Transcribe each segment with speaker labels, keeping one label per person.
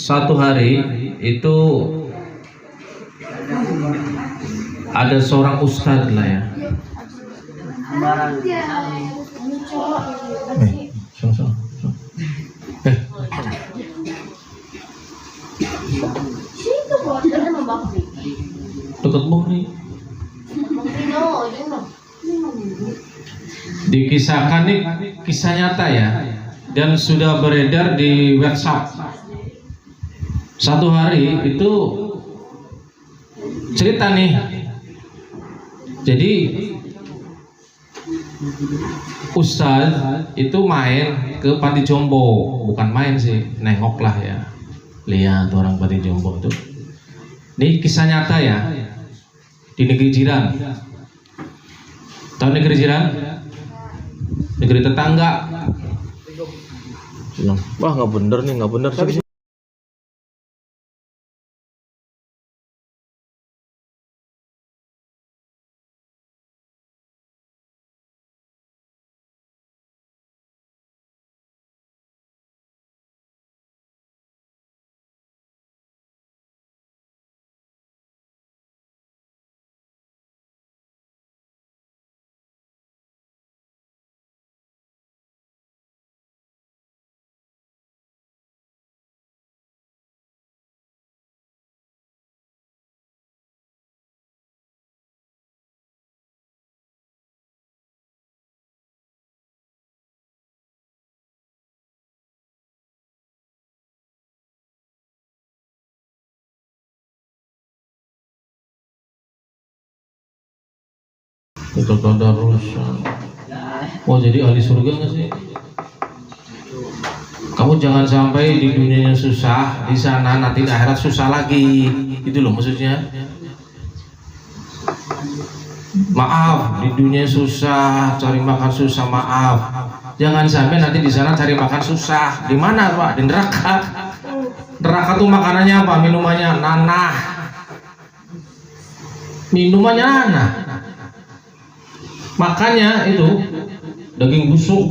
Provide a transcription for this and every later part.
Speaker 1: Suatu hari itu ada seorang ustadz lah ya. Dekat nih. Dikisahkan nih, kisah nyata ya, dan sudah beredar di WhatsApp. Satu hari itu cerita nih, jadi Ustadz itu main ke Panti Jompo, bukan main sih, nengok lah ya, lihat orang Panti Jompo itu. Ini kisah nyata ya, di negeri jiran. Tahu negeri jiran? Negeri tetangga. Wah nggak bener nih, nggak bener. Itu tadarusan. Oh jadi ahli surga nggak sih? Kamu jangan sampai di dunianya susah, di sana nanti di akhirat susah lagi. Itu loh maksudnya. Maaf, di dunia susah, cari makan susah, maaf. Jangan sampai nanti di sana cari makan susah. Di mana Pak? Di neraka. Neraka tuh makanannya apa? Minumannya nanah. Minumannya nanah. Makanya itu daging busuk.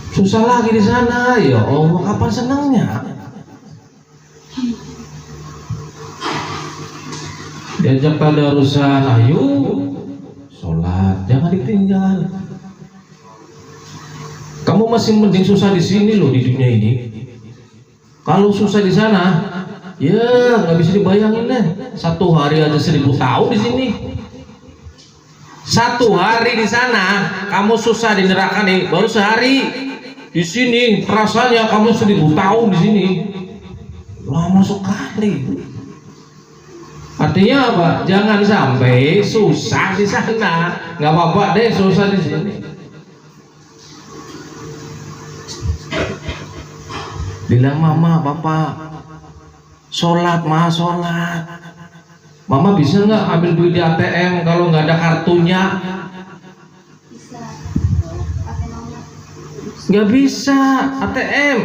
Speaker 1: Susah lagi di sana. Ya Allah, kapan senangnya? Diajak tadarusan, ayo sholat, jangan ditinggal. Kamu masih mending susah di sini loh, di dunia ini. Kalau susah di sana, ya nggak bisa dibayangin deh. Satu hari aja 1000 tahun di sini. Satu hari di sana kamu susah di neraka nih, baru sehari di sini rasanya kamu 1000 tahun di sini. Lama sekali. Artinya apa? Jangan sampai susah di sana. Nggak apa-apa deh susah di sini. Bilang mama, papa, sholat, mah sholat. Mama bisa nggak ambil duit di ATM kalau nggak ada kartunya?
Speaker 2: Bisa.
Speaker 1: Nggak bisa ATM.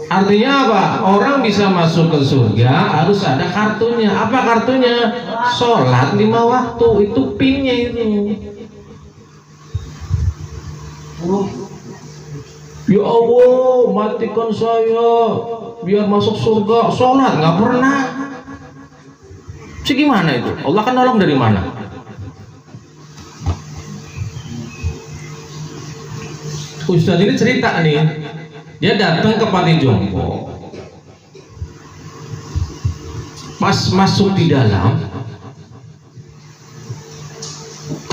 Speaker 1: Artinya apa? Orang bisa masuk ke surga harus ada kartunya. Apa kartunya? Sholat 5 waktu, itu pinnya itu. Ya Allah, matikan saya biar masuk surga. Sholat nggak pernah. Gimana itu? Allah kan nolong dari mana? Ustadz ini cerita nih, dia datang ke Panti Jompo. Pas masuk di dalam,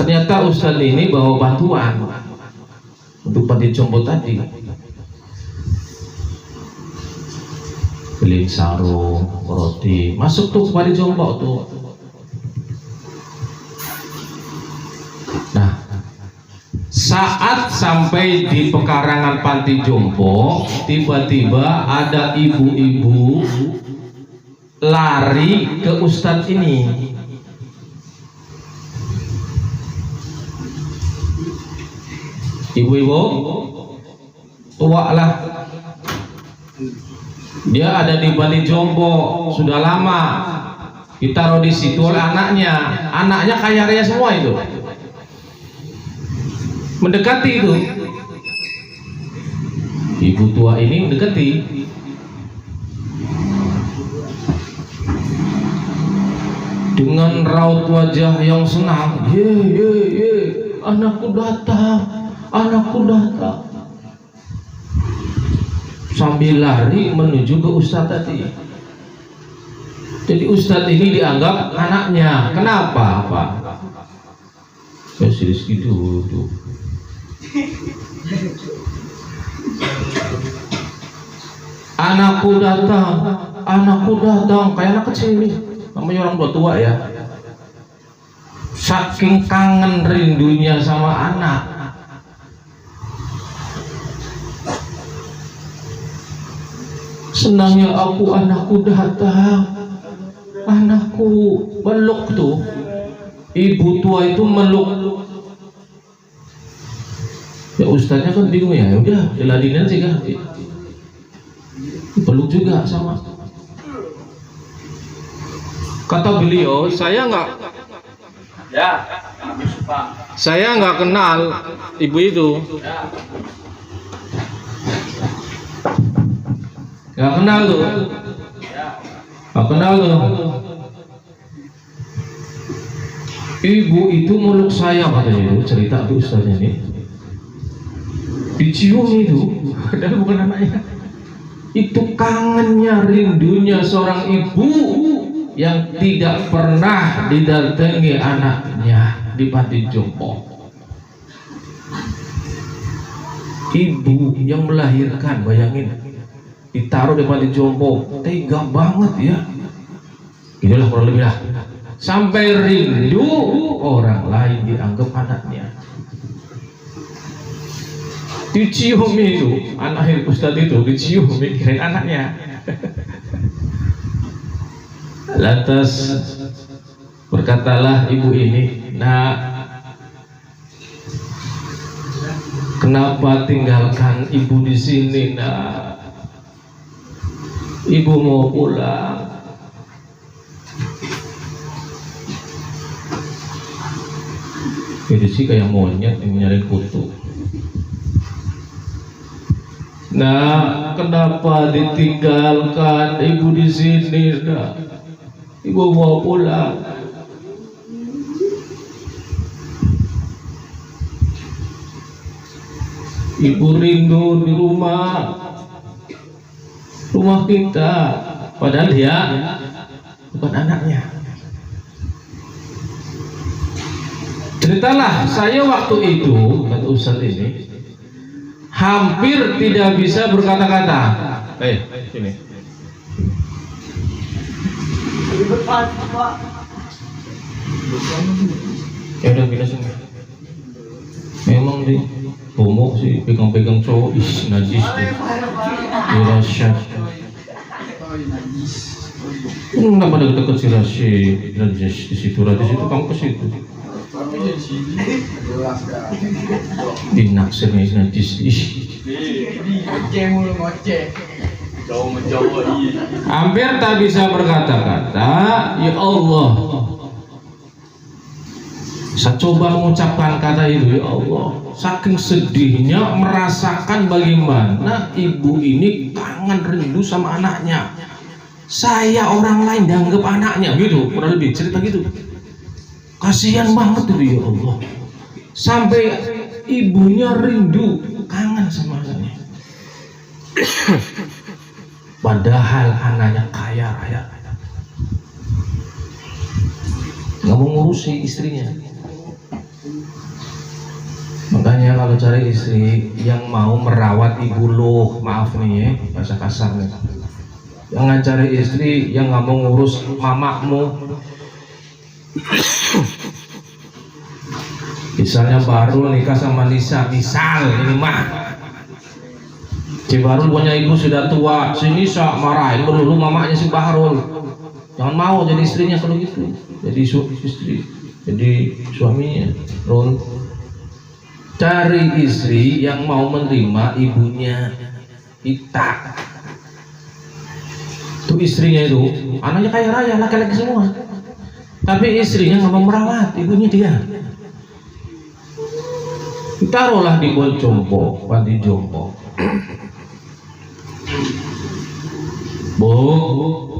Speaker 1: ternyata Ustadz ini bawa bantuan untuk Panti Jompo tadi. Beli sarung, roti, masuk tuh Panti Jompo tuh. Nah, saat sampai di pekarangan Panti Jompo, tiba-tiba ada ibu-ibu lari ke Ustadz ini. Ibu-ibu tua lah. Dia ada di Panti Jompo sudah lama, ditaruh di situ oleh anaknya kaya raya semua itu. Mendekati itu, Ibu tua ini mendekati. Dengan raut wajah yang senang, ye, anakku datang, anakku datang. Sambil lari menuju ke ustadz tadi. Jadi ustadz ini dianggap anaknya. Kenapa, Pak? Ya serius gitu. Anakku datang, kayak anak kecil nih. Namanya orang tua ya. Saking kangen rindunya sama anak. Senangnya aku, anakku datang. Anakku meluk tuh. Ibu tua itu meluk. Ya ustadznya kan bingung ya. Udah diladenin sih kan. Peluk juga sama. Kata beliau, saya nggak kenal ibu itu, nggak kenal tuh. Ibu itu meluk saya katanya, itu cerita tuh ustaznya nih. Dicium itu, padahal bukan anaknya. Itu kangennya, rindunya seorang ibu yang tidak pernah didatangi anaknya di panti jompo. Ibu yang melahirkan, bayangin, ditaruh di panti jompo, tega banget ya. Inilah kurang lebih lah. Sampai rindu orang lain dianggap anaknya. Dicium itu, anak ustadz itu dicium, mikirin anaknya. Lantas berkatalah ibu ini, "Nak, kenapa tinggalkan ibu di sini, Nak? Ibu mau pulang." Jadi sih kayak monyet yang nyari kutu. "Nah, kenapa ditinggalkan ibu di sini, Nak? Ibu mau pulang." Ibu rindu di rumah kita, padahal dia bukan anaknya. Ceritalah saya waktu itu, kata ustaz ini, hampir tidak bisa berkata-kata. Sini. Ya udah bila sini. Memang di homo sih pegang-pegang cowok, najis deh. Dirasyat. Kenapa deket-deket si Rashid, najis di situ, radis itu kamu ke situ. Dinaksir nih najis. Hampir tak bisa berkata-kata. Ya Allah, saya coba mengucapkan kata itu. Ya Allah, saking sedihnya merasakan bagaimana ibu ini kangen rindu sama anaknya. Saya orang lain dianggap anaknya gitu, kurang lebih cerita gitu. Kasihan banget tuh, ya Allah, sampai ibunya rindu, kangen sama anaknya. Padahal anaknya kaya raya, nggak mau ngurusi istrinya. Makanya kalau cari istri yang mau merawat ibu lo, maaf nih ya, bahasa kasar nih. Jangan cari istri yang nggak mau ngurus mamakmu. Misalnya baru nikah sama Nisa, misal ini mah, si Bahrul punya ibu sudah tua, si Nisa marahin melulu mamanya si Bahrul. Jangan mau jadi istrinya kalau gitu, jadi istri, jadi suaminya. Rul, cari istri yang mau menerima ibunya kita. Tuh istrinya itu, anaknya kaya raya, laki-laki semua, tapi istrinya nggak mau merawat ibunya dia. Taruhlah di Jompo, panti jompo. Bu,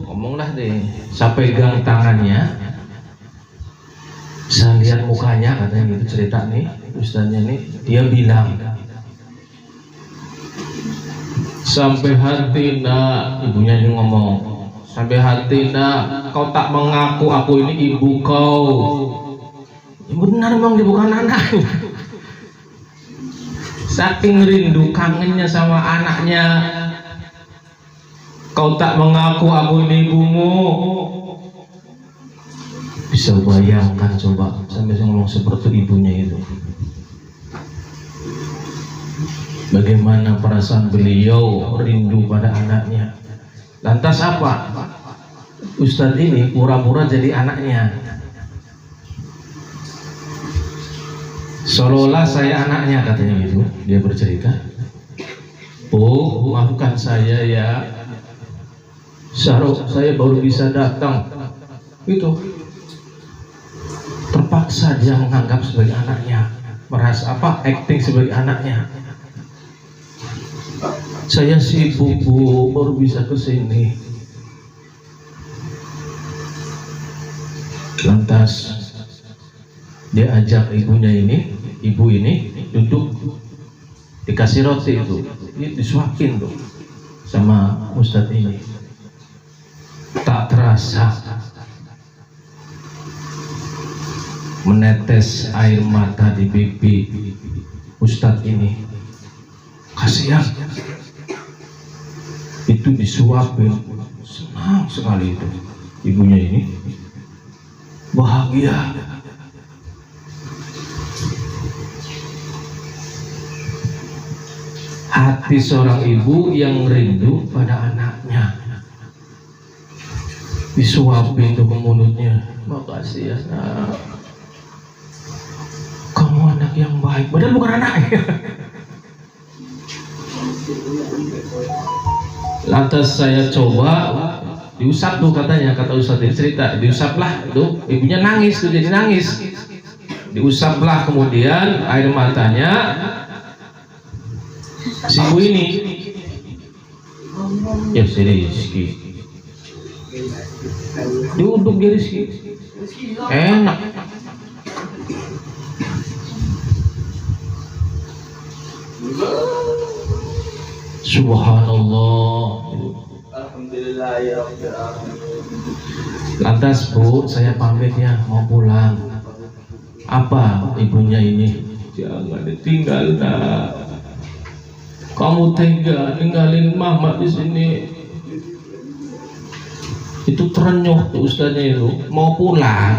Speaker 1: ngomonglah deh. Saya pegang tangannya, saya lihat mukanya, katanya gitu cerita nih, ustaznya nih, dia bilang, sampai hati nak, ibunya ini ngomong, sampai hati nak, kau tak mengaku aku ini ibu kau. Ya benar memang dia bukan anak. Saking rindu kangennya sama anaknya, kau tak mengaku aku ini ibumu. Bisa bayangkan coba sampai ngomong seperti ibunya itu. Bagaimana perasaan beliau rindu pada anaknya. Lantas apa? Ustadz ini pura-pura jadi anaknya. Seolah-olah saya anaknya, katanya gitu. Dia bercerita, "Bu, maafkan saya ya. Saya baru bisa datang." Itu terpaksa dia menganggap sebagai anaknya, merasa acting sebagai anaknya. Saya sibuk Bu, baru bisa kesini. Lantas dia ajak ibu ini duduk, dikasih roti itu, disuapin tuh sama ustadz ini. Tak terasa menetes air mata di pipi ustadz ini. Kasihan, itu disuapin, senang sekali itu ibunya ini, bahagia. Hati seorang ibu yang rindu pada anaknya, disuapin tuh ke mulutnya. Makasih ya nak, kamu anak yang baik. Padahal bukan anaknya. Lantas saya coba diusap tuh, katanya, kata ustadz cerita, diusaplah tuh, ibunya nangis tuh, jadi nangis. Diusaplah kemudian air matanya si ibu ini. Ya si Rizky diuduk, dia Rizky enak. Subhanallah. Alhamdulillah ya Rabbil alamin. Lantas Bu, saya pamit ya, mau pulang. Apa ibunya ini? Jangan ditinggal nak. Kamu tega ninggalin mama di sini. Itu terenyuh tuh ustaznya itu, mau pulang.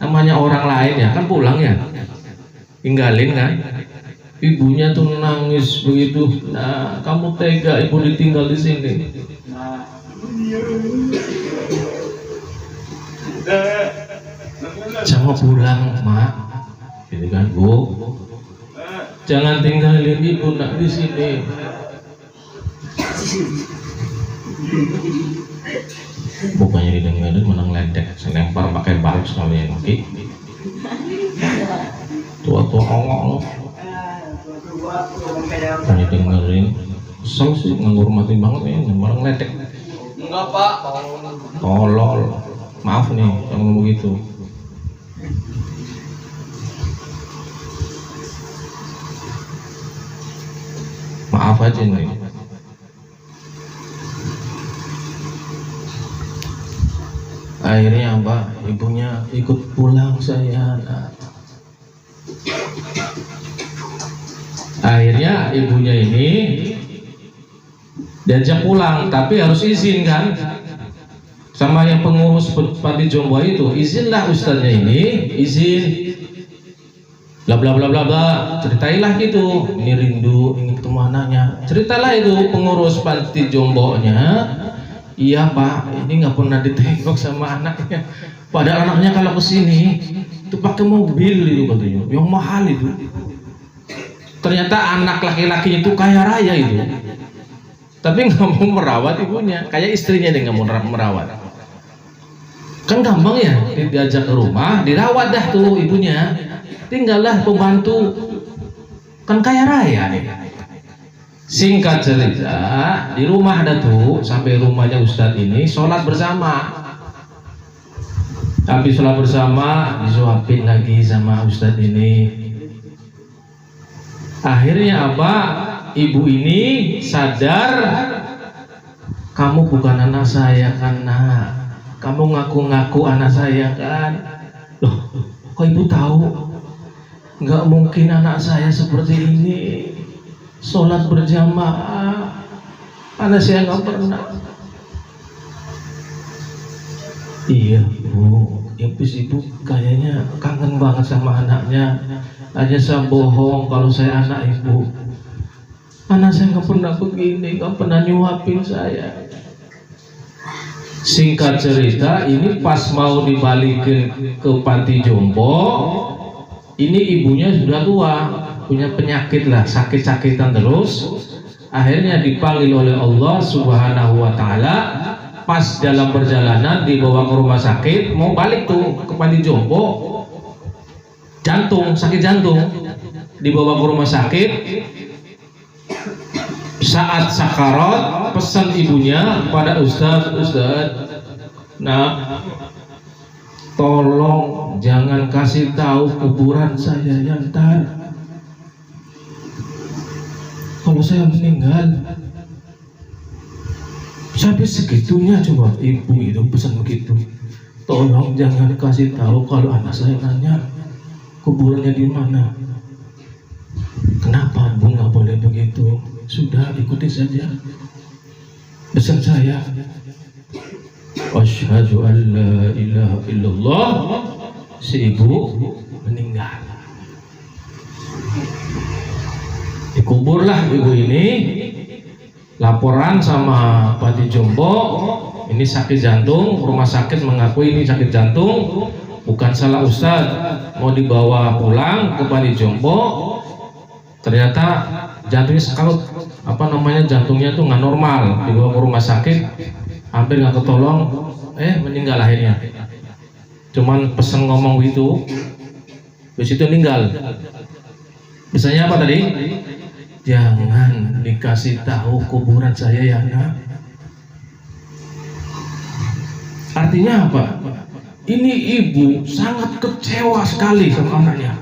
Speaker 1: Namanya orang lain ya kan pulang ya, tinggalin kan. Ibunya tuh nangis begitu. Nah, kamu tega ibu ditinggal di sini. Jangan pulang mak, gitu kan Bu. Jangan tinggalin ibu nak di sini. Bukannya didengerin menang ledek, selempar pakai balok sekalian. Oke. Tua-tua ongok. Hanya dengerin, kesel sih, ngehormatin banget ya, menang ledek. Enggak Pak. Tolol. Maaf nih, yang ngomong begitu. Maaf aja nih. Akhirnya apa? Ibunya ikut pulang saya. Akhirnya ibunya ini diajak pulang, tapi harus izin kan sama yang pengurus panti jombo itu. Izinlah ustaznya ini, izin. Bla bla bla bla bla, ceritailah gitu, ini rindu ingin ketemu anaknya. Ceritalah itu pengurus panti jombonya, iya Pak, ini nggak pernah ditengok sama anaknya. Padahal anaknya kalau kesini itu pakai mobil itu katanya, yang mahal itu. Ternyata anak laki-laki itu kaya raya itu, tapi nggak mau merawat ibunya, kayak istrinya dia nggak mau merawat. Kan gampang ya, diajak ke rumah, dirawat dah tuh ibunya. Tinggallah pembantu, kan kaya raya nih. Singkat cerita, di rumah Datuk sampai rumahnya Ustadz ini sholat bersama. Habis sholat bersama disuapin lagi sama Ustadz ini. Akhirnya apa? Ibu ini sadar, kamu bukan anak saya kan nak? Kamu ngaku-ngaku anak saya kan? Loh, kok ibu tahu? Nggak mungkin anak saya seperti ini. Sholat berjamaah, anak saya nggak pernah. Iya bu, ibu kayaknya kangen banget sama anaknya. Aja saya bohong kalau saya anak ibu. Anak saya nggak pernah begini, nggak pernah nyuapin saya. Singkat cerita, ini pas mau dibalikin ke panti jompo, ini ibunya sudah tua, punya penyakit lah, sakit-sakitan terus. Akhirnya dipanggil oleh Allah Subhanahu wa Ta'ala. Pas dalam perjalanan dibawa ke rumah sakit, mau balik tuh ke panti jompo, jantung, sakit jantung, dibawa ke rumah sakit. Saat sakarat, pesan ibunya pada Ustadz, nah, tolong jangan kasih tahu kuburan saya ya ntar. Kalau saya meninggal, sampai segitunya coba ibu itu pesan begitu. Tolong jangan kasih tahu kalau anak saya nanya kuburannya di mana. Kenapa bu nggak boleh begitu? Sudah ikuti saja pesan saya. Asyhadu an la ilaha illallah. Si ibu meninggal. Dikuburlah ibu ini. Laporan sama panti jompo, ini sakit jantung. Rumah sakit mengakui ini sakit jantung, bukan salah Ustadz. Mau dibawa pulang ke panti jompo, ternyata jantungnya sekalut, jantungnya tuh nggak normal. Dibawa ke rumah sakit, hampir nggak ketolong, meninggal akhirnya. Cuman pesen ngomong gitu, habis itu meninggal. Misalnya apa tadi? Jangan dikasih tahu kuburan saya ya nak. Artinya apa? Ini ibu sangat kecewa sekali sama anaknya.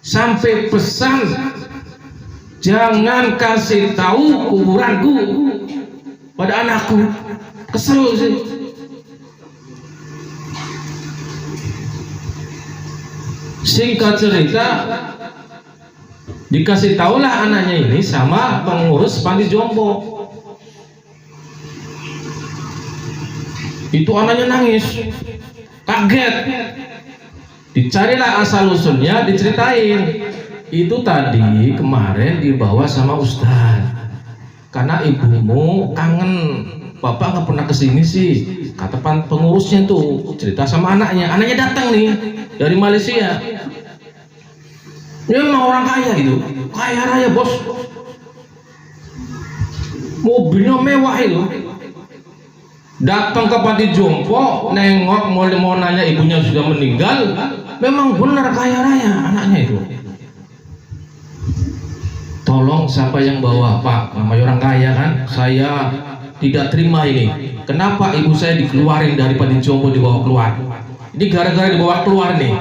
Speaker 1: Sampai pesan, jangan kasih tahu kuburanku pada anakku. Kesel sih. Singkat cerita, dikasih tahulah anaknya ini sama pengurus panti jompo. Itu anaknya nangis, kaget. Dicarilah asal usulnya, diceritain. Itu tadi kemarin dibawa sama Ustadz, karena ibumu kangen, bapak nggak pernah kesini sih. Kata pengurusnya tuh, cerita sama anaknya. Anaknya datang nih dari Malaysia. Dia memang orang kaya gitu, kaya raya bos, mobilnya mewah itu. Datang ke panti jompo, nengok mau nanya ibunya sudah meninggal, memang benar kaya raya anaknya itu. Tolong siapa yang bawa Pak, namanya orang kaya kan, saya tidak terima ini. Kenapa ibu saya dikeluarin dari panti jompo, dibawa keluar? Ini gara-gara dibawa keluar nih,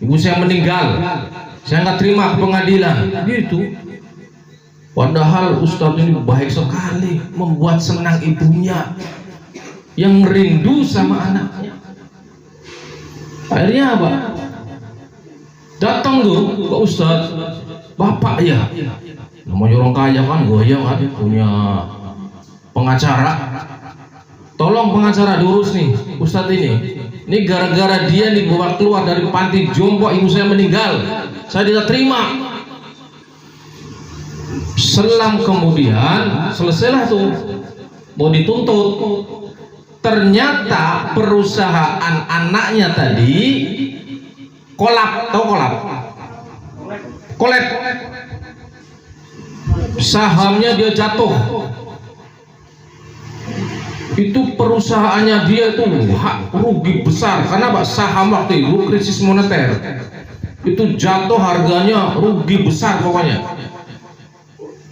Speaker 1: ibu saya meninggal. Saya nggak terima ke pengadilan gitu. Padahal Ustadz ini baik sekali, membuat senang ibunya yang rindu sama anaknya. Akhirnya apa? Datang tuh ke Ustadz, bapak ya, namanya orang kaya kan, goyang kan, punya pengacara. Tolong pengacara diurus nih Ustadz ini. Ini gara-gara dia dibawa keluar dari panti jompo, ibu saya meninggal. Saya tidak terima. Selang kemudian selesailah tuh, mau dituntut. Ternyata perusahaan anaknya tadi kolap, tahu kolap? Kolab. Sahamnya dia jatuh. Itu perusahaannya dia itu rugi besar karena saham waktu itu krisis moneter. Itu jatuh harganya, rugi besar pokoknya.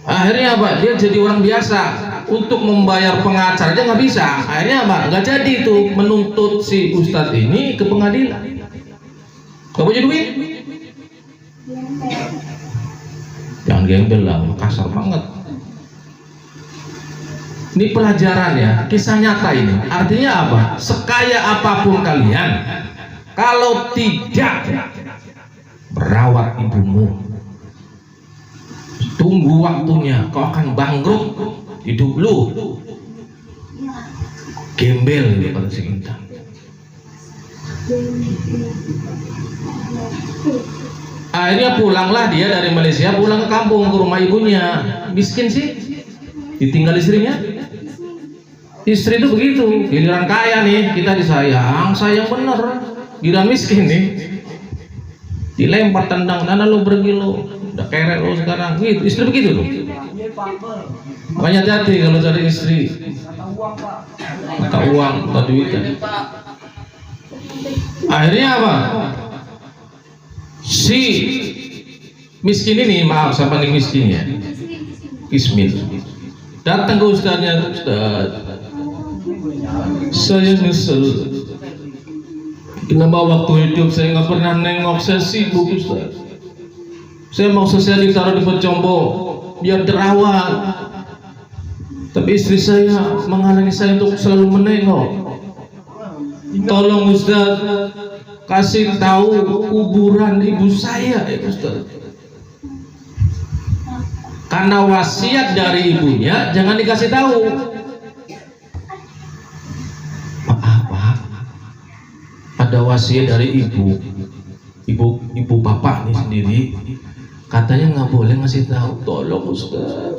Speaker 1: Akhirnya apa? Dia jadi orang biasa. Untuk membayar pengacara aja nggak bisa. Akhirnya apa? Nggak jadi itu menuntut si ustadz ini ke pengadilan. Gak punya duit? Jangan gembel lah, kasar banget. Ini pelajaran ya, kisah nyata ini. Artinya apa? Sekaya apapun kalian, kalau tidak merawat ibumu, tunggu waktunya, kau akan bangkrut hidup lu. Gembel gitu pada sekitar. Akhirnya pulanglah dia dari Malaysia, pulang ke kampung ke rumah ibunya. Miskin sih, ditinggal istrinya. Istri itu begitu, giliran kaya nih kita disayang, sayang bener. Giliran miskin nih, dilempar tendang, nana lo pergi lo, udah kere lo sekarang. Gitu, istri begitu loh. Makanya hati-hati kalau cari istri. Kata uang, kata duit kan. Akhirnya apa? Si miskin ini, maaf saya panggil miskin ya, Ismil, datang ke ustaznya. Ustaz, saya nyesel kenapa waktu hidup saya nggak pernah nengok, saya sibuk Ustaz. Saya mau saya ditaruh di Pecombo biar terawat, tapi istri saya menghalangi saya untuk selalu menengok. Tolong Ustaz, kasih tahu kuburan ibu saya ya Ustaz. Karena wasiat dari ibunya jangan dikasih tahu. Ada wasiat dari ibu bapak nih sendiri, katanya nggak boleh ngasih tahu. Tolong Ustaz,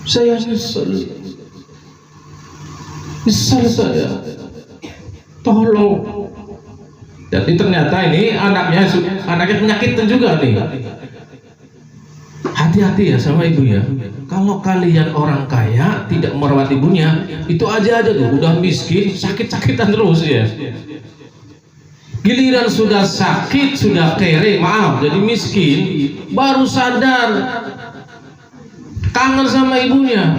Speaker 1: saya nyesel saya, tolong. Jadi ternyata ini anaknya penyakitan juga nih. Hati-hati ya sama ibu ya. Kalau kalian orang kaya tidak merawat ibunya, itu aja tuh udah miskin, sakit-sakitan terus ya. Giliran sudah sakit, sudah kere, maaf, jadi miskin, baru sadar kangen sama ibunya.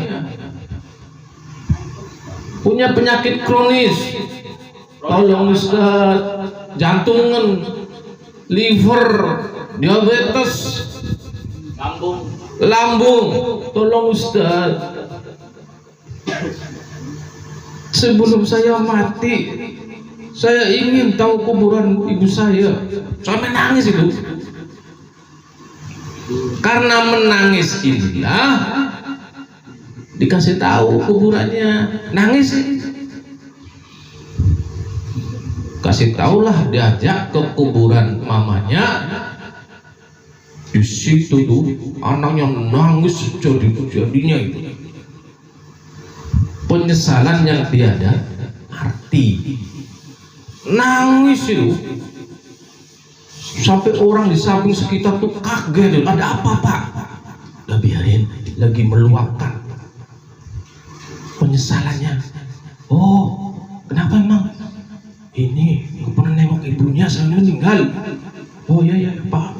Speaker 1: Punya penyakit kronis, tolong Ustaz, jantungan, liver, diabetes, lambung, tolong Ustaz. Sebelum saya mati, saya ingin tahu kuburan ibu saya. Sampai nangis itu. Karena menangis inilah dikasih tahu kuburannya. Nangis, kasih tahulah, diajak ke kuburan mamanya. Di situ tuh anaknya nangis jadi-jadinya itu. Penyesalan yang tiada arti. Nangis itu. Sampai orang di samping sekitar tuh kaget. Ada apa Pak? Udah biarin, lagi meluapkan penyesalannya. Oh, kenapa emang? Ini aku pernah nengok ibunya, saya meninggal. Oh iya Pak.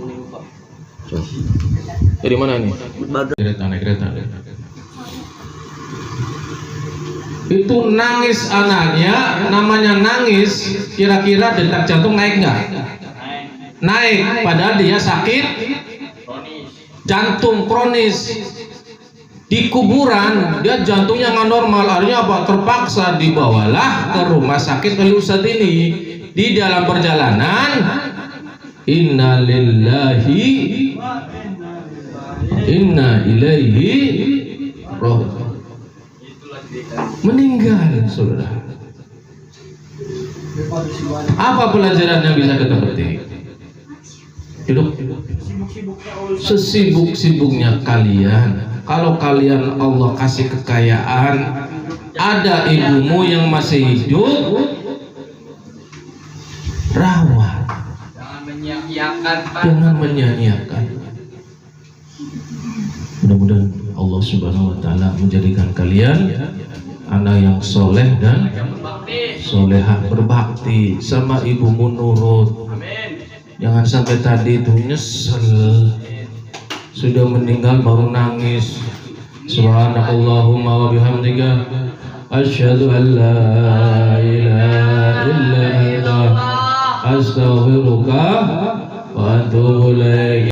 Speaker 1: Dari mana nih? Naik kereta. Itu nangis anaknya, namanya nangis. Kira-kira detak jantung naik nggak? Naik. Padahal dia sakit jantung kronis. Di kuburan dia jantungnya nggak normal. Artinya apa? Terpaksa dibawalah ke rumah sakit oleh ustadz ini. Di dalam perjalanan, inna lillahi inna ilaihi raji'un. Meninggal, saudara. Apa pelajaran yang bisa kita petik? Hidup sesibuk-sibuknya kalian, kalau kalian Allah kasih kekayaan, ada ibumu yang masih hidup, rawat. Jangan menyia-nyiakan. Mudah-mudahan Allah Subhanahu wa Ta'ala menjadikan kalian anak yang soleh dan solehah, berbakti sama ibumu, nurut. Jangan sampai tadi itu nyesel sudah meninggal baru nangis. Subhanakallahumma wa bihamdika asyhadu an la ilaha illa anta astaghfiruka wa atubu ilaik.